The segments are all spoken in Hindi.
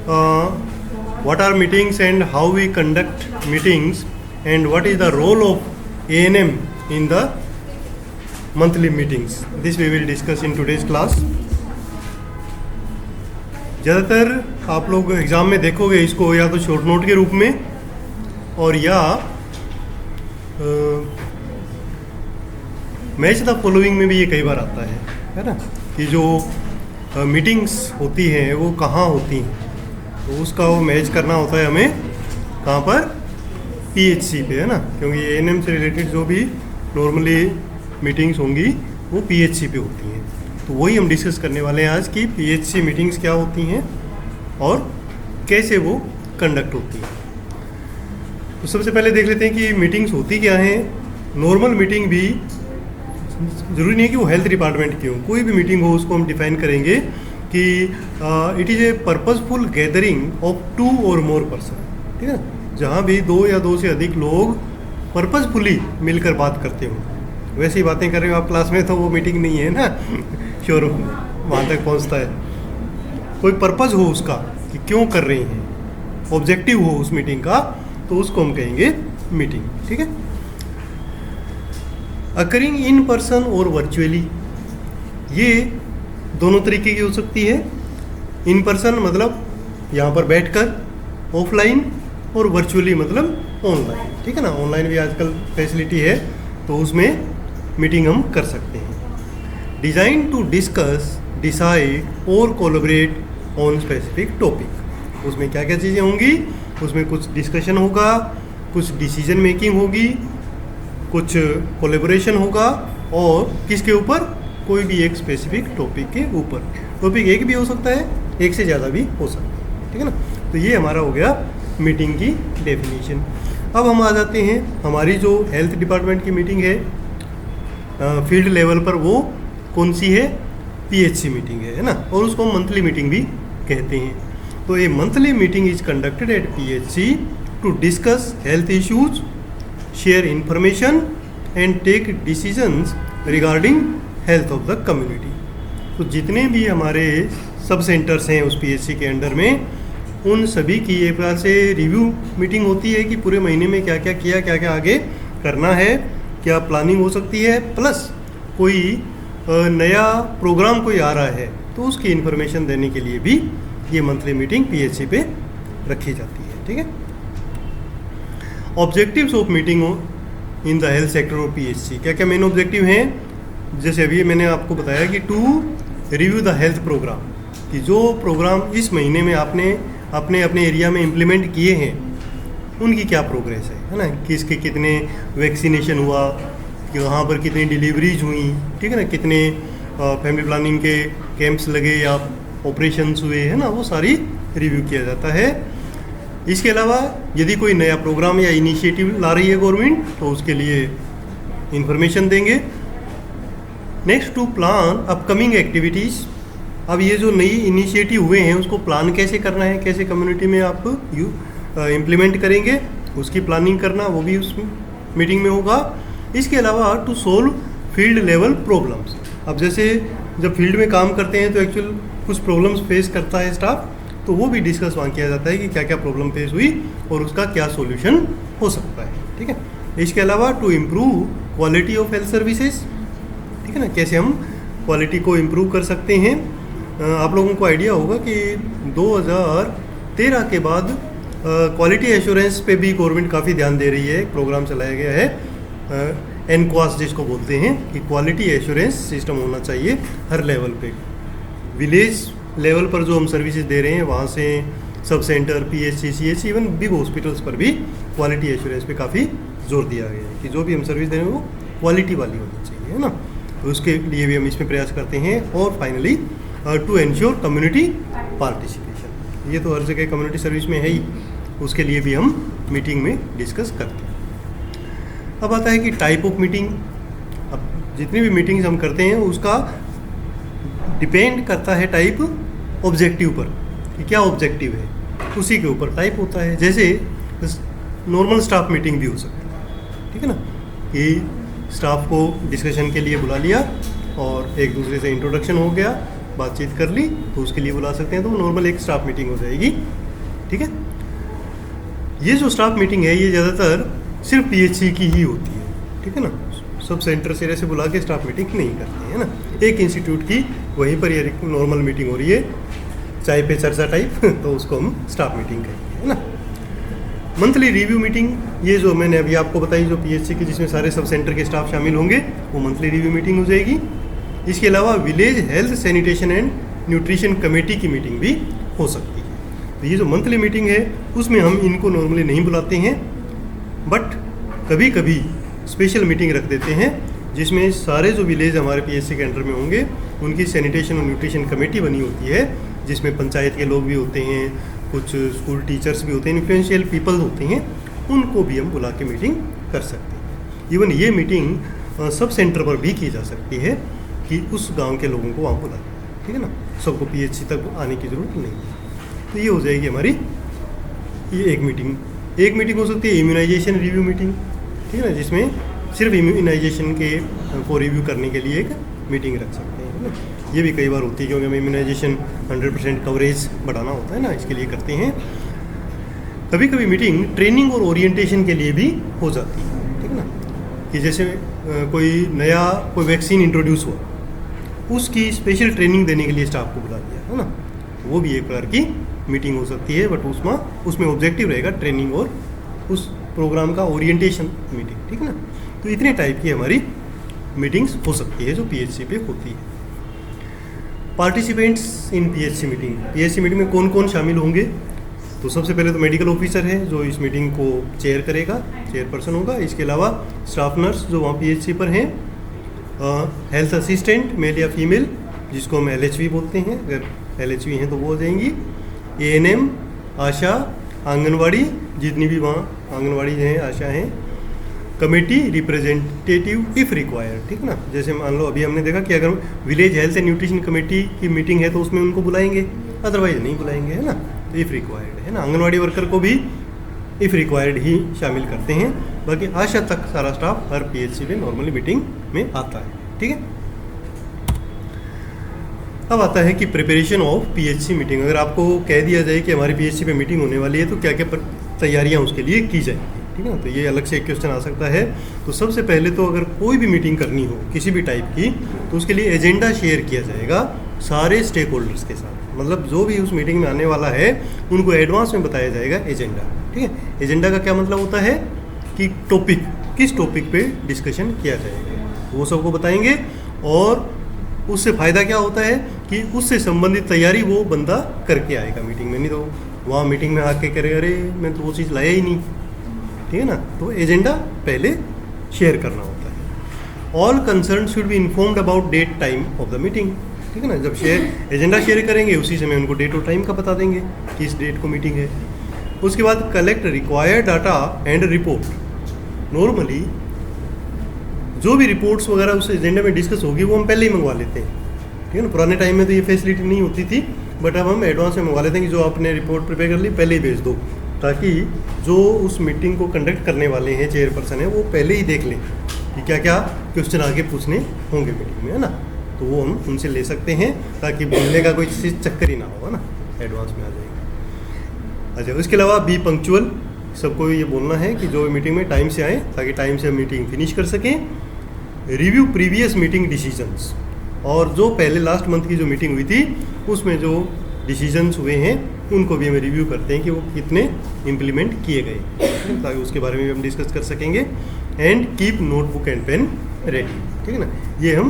what are meetings and how we conduct meetings and what is the role of ANM in the monthly meetings. This we will discuss in today's class. ज़्यादातर आप लोग एग्ज़ाम में देखोगे इसको या तो शॉर्ट नोट के रूप में और या मैच द फॉलोइंग में भी ये कई बार आता है ना, कि जो मीटिंग्स होती हैं वो कहाँ होती हैं, तो उसका वो मैच करना होता है हमें कहाँ पर, PHC पे, है ना, क्योंकि ANM से रिलेटेड जो भी नॉर्मली मीटिंग्स होंगी वो PHC पे होती हैं। तो वही हम डिस्कस करने वाले हैं आज की PHC मीटिंग्स क्या होती हैं और कैसे वो कंडक्ट होती हैं। तो सबसे पहले देख लेते हैं कि मीटिंग्स होती क्या हैं। नॉर्मल मीटिंग भी ज़रूरी नहीं है कि वो हेल्थ डिपार्टमेंट की हो, कोई भी मीटिंग हो उसको हम डिफाइन करेंगे कि it is a purposeful gathering of 2 और मोर पर्सन, ठीक है, जहाँ भी 2 या 2 से अधिक लोग पर्पसफुली मिलकर बात करते हो। वैसे ही बातें कर रहे हो आप क्लास में तो वो मीटिंग नहीं है ना, श्योर वहाँ तक पहुँचता है। कोई पर्पस हो उसका कि क्यों कर रहे हैं, ऑब्जेक्टिव हो उस मीटिंग का, तो उसको हम कहेंगे मीटिंग, ठीक है। अकरिंग इन पर्सन और वर्चुअली, ये दोनों तरीके की हो सकती है। इन पर्सन मतलब यहाँ पर बैठकर, ऑफलाइन, और वर्चुअली मतलब ऑनलाइन, ठीक है ना। ऑनलाइन भी आजकल फैसिलिटी है तो उसमें मीटिंग हम कर सकते हैं। डिज़ाइन टू डिस्कस, डिसाइड और कोलैबोरेट ऑन स्पेसिफिक टॉपिक, उसमें क्या क्या चीज़ें होंगी, उसमें कुछ डिस्कशन होगा, कुछ डिसीजन मेकिंग होगी, कुछ कोलैबोरेशन होगा, और किसके ऊपर, कोई भी एक स्पेसिफिक टॉपिक के ऊपर। टॉपिक एक भी हो सकता है, एक से ज़्यादा भी हो सकता है, ठीक है ना। तो ये हमारा हो गया मीटिंग की डेफिनेशन। अब हम आ जाते हैं हमारी जो हेल्थ डिपार्टमेंट की मीटिंग है फील्ड लेवल पर, वो कौन सी है, PHC मीटिंग है ना, और उसको हम मंथली मीटिंग भी कहते हैं। तो ये monthly meeting is conducted at PHC to discuss health issues, share information and take decisions regarding health of the community. तो जितने भी हमारे सब सेंटर्स हैं उस PHC के अंडर में, उन सभी की एक प्रकार से रिव्यू मीटिंग होती है कि पूरे महीने में क्या क्या किया, क्या क्या आगे करना है, क्या प्लानिंग हो सकती है, प्लस कोई नया प्रोग्राम कोई आ रहा है तो उसकी इन्फॉर्मेशन देने के लिए भी ये मंथली मीटिंग PHC पे रखी जाती है, ठीक है। Objectives of meeting in the health sector of PHC, क्या क्या मेन ऑब्जेक्टिव हैं। जैसे अभी मैंने आपको बताया कि to review the health program, कि जो प्रोग्राम इस महीने में आपने अपने एरिया में इम्प्लीमेंट किए हैं उनकी क्या प्रोग्रेस है ना, कि इसके कितने वैक्सीनेशन हुआ, कि वहाँ पर कितनी डिलीवरीज हुई, ठीक है ना, कितने फैमिली प्लानिंग के कैंप्स लगे या ऑपरेशंस हुए, है ना, वो सारी रिव्यू किया जाता है। इसके अलावा यदि कोई नया प्रोग्राम या इनिशिएटिव ला रही है गवर्नमेंट तो उसके लिए इंफॉर्मेशन देंगे। Next to plan upcoming activities, अब ये जो नई इनिशिएटिव हुए हैं उसको प्लान कैसे करना है, कैसे कम्युनिटी में आप इम्प्लीमेंट करेंगे, उसकी प्लानिंग करना वो भी उस मीटिंग में होगा। इसके अलावा to solve field level problems, अब जैसे जब फील्ड में काम करते हैं तो एक्चुअल कुछ प्रॉब्लम्स फेस करता है स्टाफ, तो वो भी डिस्कस वहाँ किया जाता है कि क्या क्या प्रॉब्लम फेस हुई और उसका क्या सॉल्यूशन हो सकता है, ठीक है। इसके अलावा to improve quality of health services, ठीक है ना, कैसे हम क्वालिटी को इम्प्रूव कर सकते हैं। आप लोगों को आइडिया होगा कि 2013 के बाद क्वालिटी एश्योरेंस पे भी गवर्नमेंट काफ़ी ध्यान दे रही है। एक प्रोग्राम चलाया गया है एनक्वास जिसको बोलते हैं, कि क्वालिटी एश्योरेंस सिस्टम होना चाहिए हर लेवल पे। विलेज लेवल पर जो हम सर्विसेज दे रहे हैं वहाँ से sub centre, PHC, CHC, even big hospitals पर भी क्वालिटी एश्योरेंस पे काफ़ी जोर दिया गया है कि जो भी हम सर्विस दे रहे हैं वो क्वालिटी वाली होनी चाहिए, है ना। तो उसके लिए भी हम इसमें प्रयास करते हैं। और finally to ensure community participation, ये तो हर जगह कम्युनिटी सर्विस में है ही, उसके लिए भी हम मीटिंग में डिस्कस करते हैं। अब आता है कि टाइप ऑफ मीटिंग। अब जितनी भी मीटिंग्स हम करते हैं उसका डिपेंड करता है टाइप ऑब्जेक्टिव पर, कि क्या ऑब्जेक्टिव है, उसी के ऊपर टाइप होता है। जैसे नॉर्मल स्टाफ मीटिंग भी हो सकती है, ठीक है ना, कि स्टाफ को डिस्कशन के लिए बुला लिया और एक दूसरे से इंट्रोडक्शन हो गया बातचीत कर ली तो उसके लिए बुला सकते हैं, तो नॉर्मल एक स्टाफ मीटिंग हो जाएगी। ठीक है, ये जो स्टाफ मीटिंग है ये ज़्यादातर सिर्फ पीएचसी की ही होती है। ठीक है ना, सब सेंटर से ऐसे बुला के स्टाफ मीटिंग नहीं करते हैं ना। एक इंस्टीट्यूट की वहीं पर ये नॉर्मल मीटिंग हो रही है, चाय पे चर्चा टाइप तो उसको हम स्टाफ मीटिंग कहेंगे, है ना। मंथली रिव्यू मीटिंग, ये जो मैंने अभी आपको बताई जो पीएचसी की जिसमें सारे सब सेंटर के स्टाफ शामिल होंगे, वो मंथली रिव्यू मीटिंग हो जाएगी। इसके अलावा village health sanitation and nutrition committee की मीटिंग भी हो सकती है। तो ये जो मंथली मीटिंग है उसमें हम इनको नॉर्मली नहीं बुलाते हैं, बट कभी कभी स्पेशल मीटिंग रख देते हैं जिसमें सारे जो विलेज हमारे पीएचसी के अंडर में होंगे उनकी सैनिटेशन और न्यूट्रिशन कमेटी बनी होती है, जिसमें पंचायत के लोग भी होते हैं, कुछ स्कूल टीचर्स भी होते हैं, इन्फ्लुएंशियल पीपल होते हैं, उनको भी हम बुला के मीटिंग कर सकते हैं। इवन ये मीटिंग सब सेंटर पर भी की जा सकती है कि उस गांव के लोगों को वहाँ बुला लें। ठीक है ना, सबको पीएचसी तक आने की ज़रूरत नहीं है। तो ये हो जाएगी हमारी ये एक मीटिंग हो सकती है इम्यूनाइजेशन रिव्यू मीटिंग। ठीक है ना, जिसमें सिर्फ इम्यूनाइजेशन को रिव्यू करने के लिए एक मीटिंग रख सकते हैं, है ना। ये भी कई बार होती है क्योंकि हमें इम्यूनाइजेशन 100% कवरेज बढ़ाना होता है ना, इसके लिए करते हैं। कभी कभी मीटिंग ट्रेनिंग और ओरिएंटेशन के लिए भी हो जाती है। ठीक है ना, कि जैसे कोई नया कोई वैक्सीन इंट्रोड्यूस हुआ, उसकी स्पेशल ट्रेनिंग देने के लिए स्टाफ को बुला दिया, है ना, वो भी एक प्रकार की मीटिंग हो सकती है, बट उसमें ऑब्जेक्टिव रहेगा ट्रेनिंग और उस प्रोग्राम का ओरिएंटेशन मीटिंग। ठीक है ना, तो इतने टाइप की हमारी मीटिंग्स हो सकती है जो पीएचसी पे होती है। पार्टिसिपेंट्स इन पीएचसी मीटिंग में कौन कौन शामिल होंगे? तो सबसे पहले तो मेडिकल ऑफिसर है जो इस मीटिंग को चेयर करेगा, चेयरपर्सन होगा। इसके अलावा स्टाफ नर्स जो वहाँ पीएचसी पर हैं, हेल्थ असिस्टेंट मेल या फीमेल जिसको हम एलएचवी बोलते हैं, अगर एलएचवी हैं तो वो हो जाएंगी, एएनएम, आशा, आंगनवाड़ी जितनी भी वहाँ आंगनवाड़ी हैं, आशा हैं, कमेटी रिप्रेजेंटेटिव इफ़ रिक्वायर्ड। ठीक है ना, जैसे मान लो अभी हमने देखा कि अगर village health and nutrition committee की मीटिंग है तो उसमें उनको बुलाएंगे, अदरवाइज नहीं बुलाएंगे, है ना। तो इफ़ रिक्वायर्ड है ना, आंगनवाड़ी वर्कर को भी इफ़ रिक्वायर्ड ही शामिल करते हैं। बाकी आशा तक सारा स्टाफ हर पीएचसी में नॉर्मली मीटिंग में आता है। ठीक है, अब आता है कि प्रिपरेशन ऑफ पीएचसी मीटिंग। अगर आपको कह दिया जाए कि हमारी पीएचसी पे मीटिंग होने वाली है तो क्या क्या तैयारियां उसके लिए की जाएंगी। ठीक है ना, तो ये अलग से एक क्वेश्चन आ सकता है। तो सबसे पहले तो अगर कोई भी मीटिंग करनी हो किसी भी टाइप की तो उसके लिए एजेंडा शेयर किया जाएगा सारे स्टेक होल्डर्स के साथ, मतलब जो भी उस मीटिंग में आने वाला है उनको एडवांस में बताया जाएगा एजेंडा। ठीक है, एजेंडा का क्या मतलब होता है कि टॉपिक, किस टॉपिक पे डिस्कशन किया जाएगा वो सबको बताएंगे, और उससे फ़ायदा क्या होता है कि उससे संबंधित तैयारी वो बंदा करके आएगा मीटिंग में, नहीं तो वहाँ मीटिंग में आके करे अरे मैं तो वो चीज़ लाया ही नहीं। ठीक है ना, तो एजेंडा पहले शेयर करना होता है। All concern should be informed about date time of the meeting. ठीक है ना, जब एजेंडा शेयर करेंगे उसी समय उनको डेट और टाइम का बता देंगे कि इस डेट को मीटिंग है। उसके बाद collect required data and report. Normally जो भी रिपोर्ट्स वगैरह उस एजेंडा में डिस्कस होगी वो हम पहले ही मंगवा लेते हैं। ठीक है ना, पुराने टाइम में तो ये फैसिलिटी नहीं होती थी, बट अब हम एडवांस में मंगवा लेते हैं कि जो आपने रिपोर्ट प्रिपेयर कर ली पहले ही भेज दो, ताकि जो उस मीटिंग को कंडक्ट करने वाले हैं चेयरपर्सन है वो पहले ही देख लें कि क्या क्या क्वेश्चन आगे पूछने होंगे मीटिंग में, है ना। तो वो हम उनसे ले सकते हैं ताकि बोलने का कोई चीज़ चक्कर ही ना हो, है ना, एडवांस में आ जाएगा। अच्छा, उसके अलावा बी पंक्चुअल, सबको ये बोलना है कि जो मीटिंग में टाइम से आए ताकि टाइम से मीटिंग फिनिश कर सकें। रिव्यू प्रीवियस मीटिंग डिसीजंस, और जो पहले लास्ट मंथ की जो मीटिंग हुई थी उसमें जो डिसीजंस हुए हैं उनको भी हमें रिव्यू करते हैं कि वो कितने इम्प्लीमेंट किए गए, ताकि उसके बारे में भी हम डिस्कस कर सकेंगे। And keep notebook and pen ready. ठीक है ना, ये हम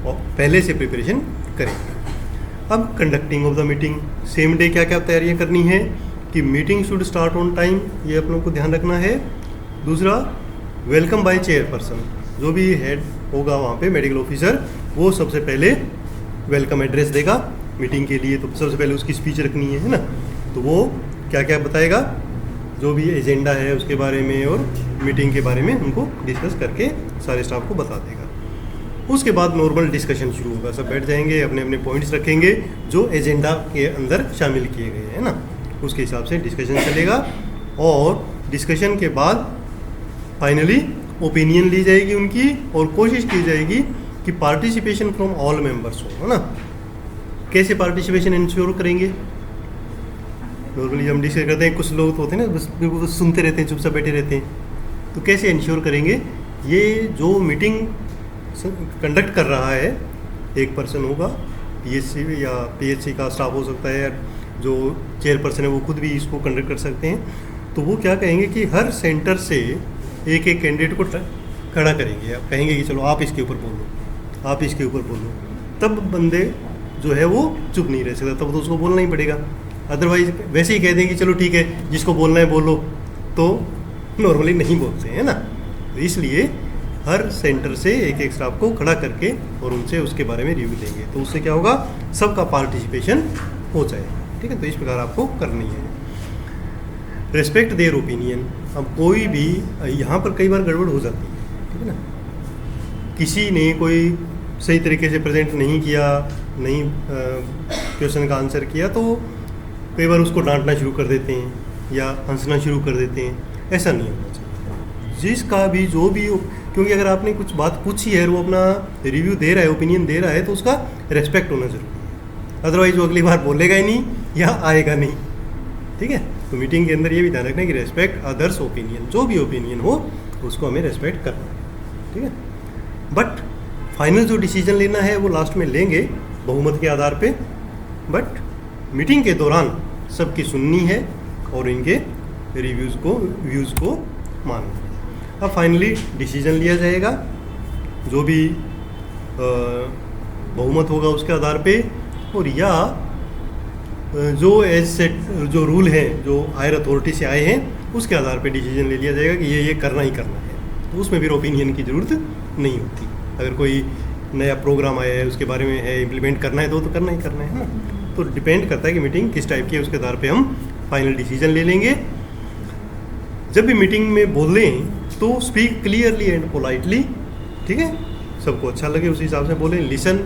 पहले से प्रिपरेशन करेंगे। अब conducting of the meeting, same day क्या क्या तैयारियां करनी है कि meeting should start on time, ये आप लोगों को ध्यान रखना है। दूसरा, वेलकम बाय चेयरपर्सन, जो भी हेड होगा वहाँ पे मेडिकल ऑफिसर, वो सबसे पहले वेलकम एड्रेस देगा मीटिंग के लिए, तो सबसे पहले उसकी स्पीच रखनी है ना। तो वो क्या क्या बताएगा, जो भी एजेंडा है उसके बारे में और मीटिंग के बारे में उनको डिस्कस करके सारे स्टाफ को बता देगा। उसके बाद नॉर्मल डिस्कशन शुरू होगा, सब बैठ जाएंगे, अपने अपने पॉइंट्स रखेंगे जो एजेंडा के अंदर शामिल किए गए हैं ना, उसके हिसाब से डिस्कशन चलेगा। और डिस्कशन के बाद फाइनली ओपिनियन ली जाएगी उनकी, और कोशिश की जाएगी कि पार्टिसिपेशन फ्रॉम ऑल मेंबर्स हो, है ना। कैसे पार्टिसिपेशन इंश्योर करेंगे? नॉर्मली हम डिस्कस करते हैं, कुछ लोग तो होते हैं ना बस बिल्कुल बस सुनते रहते हैं, चुपचाप बैठे रहते हैं। तो कैसे इंश्योर करेंगे? ये जो मीटिंग कंडक्ट कर रहा है एक पर्सन होगा, पीएचसी या पीएचसी का स्टाफ हो सकता है, जो चेयरपर्सन है वो खुद भी इसको कंडक्ट कर सकते हैं। तो वो क्या कहेंगे कि हर सेंटर से एक एक कैंडिडेट को खड़ा करेंगे। आप कहेंगे कि चलो आप इसके ऊपर बोलो, आप इसके ऊपर बोलो, तब बंदे जो है वो चुप नहीं रह सकता, तब तो उसको बोलना ही पड़ेगा। अदरवाइज वैसे ही कह देंगे चलो ठीक है जिसको बोलना है बोलो, तो नॉर्मली नहीं बोलते हैं ना। तो इसलिए हर सेंटर से एक एक स्टाफ को खड़ा करके और उनसे उसके बारे में रिव्यू देंगे, तो उससे क्या होगा, सबका पार्टिसिपेशन हो जाएगा। ठीक है, तो इस प्रकार आपको करनी है। Respect their opinion. अब कोई भी यहाँ पर कई बार गड़बड़ हो जाती है, ठीक है ना, किसी ने कोई सही तरीके से प्रेजेंट नहीं किया, नहीं क्वेश्चन का आंसर किया, तो कई बार उसको डांटना शुरू कर देते हैं या हंसना शुरू कर देते हैं। ऐसा नहीं होना चाहिए। जिसका भी जो भी, क्योंकि अगर आपने कुछ बात पूछी है और वो अपना रिव्यू दे रहा है, ओपिनियन दे रहा है, तो उसका रेस्पेक्ट होना जरूरी है। अदरवाइज वो अगली बार बोलेगा ही नहीं या आएगा नहीं। ठीक है, तो मीटिंग के अंदर ये भी ध्यान रखना है कि रेस्पेक्ट अदर्स ओपिनियन, जो भी ओपिनियन हो उसको हमें रेस्पेक्ट करना है। ठीक है, बट फाइनल जो डिसीजन लेना है वो लास्ट में लेंगे बहुमत के आधार पे, बट मीटिंग के दौरान सबकी सुननी है और इनके रिव्यूज़ को मानना है। अब फाइनली डिसीजन लिया जाएगा, जो भी बहुमत होगा उसके आधार पे, और या जो एज सेट जो रूल हैं जो हायर अथॉरिटी से आए हैं उसके आधार पे डिसीजन ले लिया जाएगा कि ये करना ही करना है। तो उसमें फिर ओपिनियन की ज़रूरत नहीं होती। अगर कोई नया प्रोग्राम आया है उसके बारे में है, इम्प्लीमेंट करना है तो करना ही करना है ना। तो डिपेंड करता है कि मीटिंग किस टाइप की है, उसके आधार पे हम फाइनल डिसीजन ले लेंगे। जब भी मीटिंग में बोलें तो स्पीक क्लियरली एंड पोलाइटली। ठीक है, सबको अच्छा लगे उस हिसाब से बोलें। लिसन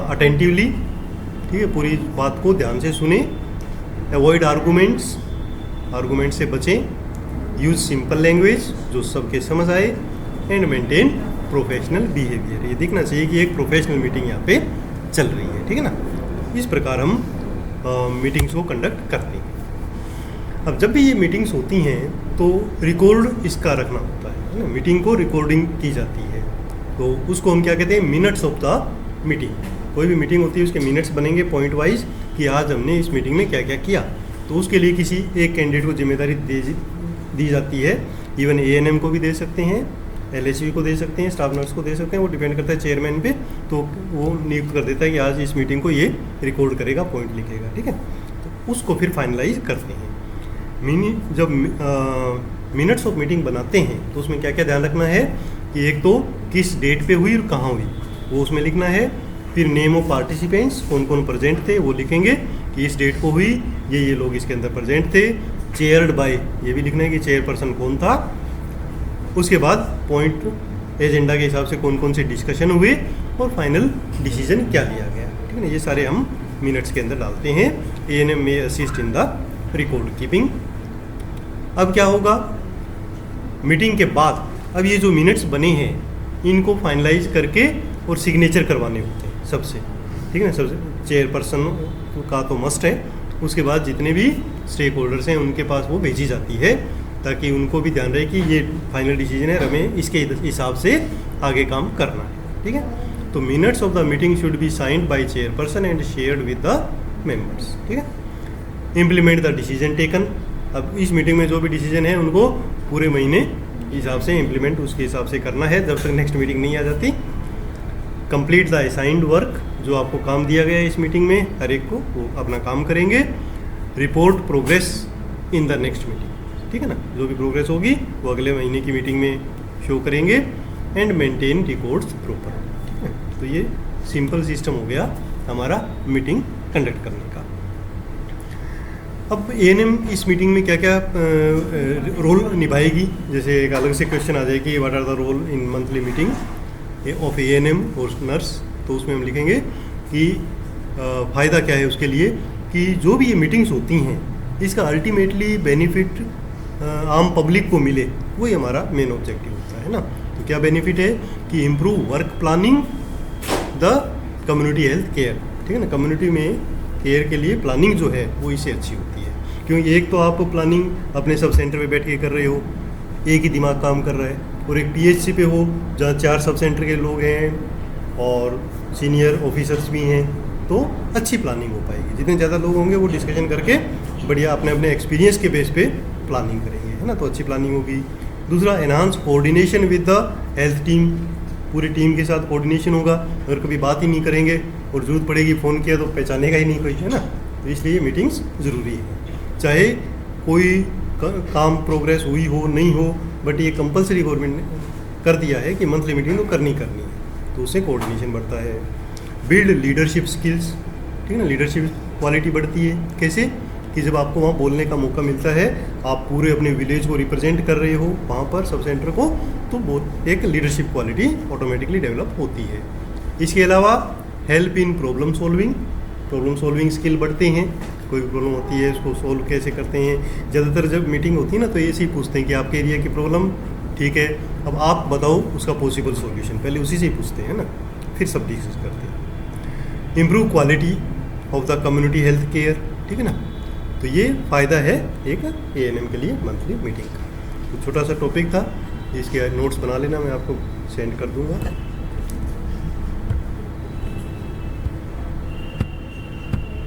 अटेंटिवली, ठीक है, पूरी बात को ध्यान से सुने। अवॉइड आर्गूमेंट से बचें। यूज़ सिंपल लैंग्वेज जो सबके समझ आए, एंड मेंटेन प्रोफेशनल बिहेवियर। ये दिखना चाहिए कि एक प्रोफेशनल मीटिंग यहाँ पे चल रही है। ठीक है ना, इस प्रकार हम मीटिंग्स को कंडक्ट करते हैं। अब जब भी ये मीटिंग्स होती हैं तो रिकॉर्ड इसका रखना होता है ना, मीटिंग को रिकॉर्डिंग की जाती है। तो उसको हम क्या कहते हैं, मिनट्स ऑफ द मीटिंग। कोई भी मीटिंग होती है उसके मिनट्स बनेंगे पॉइंट वाइज कि आज हमने इस मीटिंग में क्या क्या किया। तो उसके लिए किसी एक कैंडिडेट को जिम्मेदारी दी जाती है। इवन ANM को भी दे सकते हैं, LHV को दे सकते हैं, स्टाफ नर्स को दे सकते हैं, वो डिपेंड करता है चेयरमैन पे। तो वो नियुक्त कर देता है कि आज इस मीटिंग को ये रिकॉर्ड करेगा, पॉइंट लिखेगा। ठीक है, तो उसको फिर फाइनलाइज करते हैं। जब मिनट्स ऑफ मीटिंग बनाते हैं तो उसमें क्या क्या ध्यान रखना है कि एक तो किस डेट पे हुई और कहाँ हुई वो उसमें लिखना है। फिर नेम ऑफ पार्टिसिपेंट्स, कौन कौन प्रेजेंट थे वो लिखेंगे कि इस डेट को हुई, ये लोग इसके अंदर प्रेजेंट थे। चेयर्ड बाय, ये भी लिखना है कि चेयरपर्सन कौन था। उसके बाद पॉइंट एजेंडा के हिसाब से कौन कौन से डिस्कशन हुए और फाइनल डिसीजन क्या लिया गया। ठीक है ना, ये सारे हम मिनट्स के अंदर डालते हैं। ANM में assist in the record keeping. अब क्या होगा मीटिंग के बाद, अब ये जो मिनट्स बने हैं इनको फाइनलाइज करके और सिग्नेचर करवाने होते हैं सबसे। ठीक है ना, सबसे चेयरपर्सन का तो मस्ट है। उसके बाद जितने भी स्टेक होल्डर्स हैं उनके पास वो भेजी जाती है, ताकि उनको भी ध्यान रहे कि ये फाइनल डिसीजन है, हमें इसके हिसाब से आगे काम करना है। ठीक है, तो minutes of the meeting should be signed by chairperson and shared with the members. ठीक है, इम्प्लीमेंट द डिसीजन टेकन। अब इस मीटिंग में जो भी डिसीजन है उनको पूरे महीने हिसाब से इम्प्लीमेंट उसके हिसाब से करना है जब तक नेक्स्ट मीटिंग नहीं आ जाती। कंप्लीट द असाइंड वर्क, जो आपको काम दिया गया है इस मीटिंग में, हर एक को वो अपना काम करेंगे। Report progress in the next meeting. ठीक है ना, जो भी प्रोग्रेस होगी वो अगले महीने की मीटिंग में शो करेंगे। And maintain records proper. ठीक है, तो ये सिंपल सिस्टम हो गया हमारा मीटिंग कंडक्ट करने का। अब ANM इस मीटिंग में क्या क्या रोल निभाएगी, जैसे एक अलग से क्वेश्चन आ जाएगी what are the role in monthly meeting of ANM और नर्स। तो उसमें हम लिखेंगे कि फ़ायदा क्या है उसके लिए, कि जो भी ये मीटिंग्स होती हैं इसका अल्टीमेटली बेनिफिट आम पब्लिक को मिले, वही हमारा मेन ऑब्जेक्टिव होता है ना। तो क्या बेनिफिट है कि improve work planning, the community health care. ठीक है ना। कम्युनिटी में केयर के लिए प्लानिंग जो है वो इससे अच्छी होती है, क्योंकि एक तो आप प्लानिंग अपने सब सेंटर पे बैठ के कर रहे हो, एक ही दिमाग काम कर रहा है, और एक पीएचसी पे हो जहाँ 4 सब सेंटर के लोग हैं और सीनियर ऑफिसर्स भी हैं, तो अच्छी प्लानिंग हो पाएगी। जितने ज़्यादा लोग होंगे वो डिस्कशन करके बढ़िया अपने अपने एक्सपीरियंस के बेस पे प्लानिंग करेंगे, है ना, तो अच्छी प्लानिंग होगी। दूसरा, enhance coordination with the health team, पूरी टीम के साथ कोऑर्डिनेशन होगा। अगर कभी बात ही नहीं करेंगे और ज़रूरत पड़ेगी फ़ोन किया तो पहचानेगा ही नहीं कोई, है ना, तो इसलिए मीटिंग्स ज़रूरी है। चाहे कोई काम प्रोग्रेस हुई हो नहीं हो, बट ये कंपलसरी गवर्नमेंट ने कर दिया है कि मंथली मीटिंग तो करनी है, तो उससे कोऑर्डिनेशन बढ़ता है। बिल्ड लीडरशिप स्किल्स, ठीक है ना, लीडरशिप क्वालिटी बढ़ती है। कैसे कि जब आपको वहाँ बोलने का मौका मिलता है, आप पूरे अपने विलेज को रिप्रेजेंट कर रहे हो वहाँ पर सब सेंटर को, तो वो एक लीडरशिप क्वालिटी ऑटोमेटिकली डेवलप होती है। इसके अलावा help in problem solving skill बढ़ते हैं। कोई प्रॉब्लम होती है उसको सॉल्व कैसे करते हैं। ज़्यादातर जब मीटिंग होती है ना तो ऐसे ही पूछते हैं कि आपके एरिया की प्रॉब्लम, ठीक है, अब आप बताओ उसका पॉसिबल सॉल्यूशन, पहले उसी से ही पूछते हैं ना, फिर सब डिस्कस करते हैं। Improve quality of the community health care, ठीक है ना, तो ये फ़ायदा है एक ANM के लिए मंथली मीटिंग का। तो छोटा सा टॉपिक था, इसके नोट्स बना लेना, मैं आपको सेंड कर दूंगा।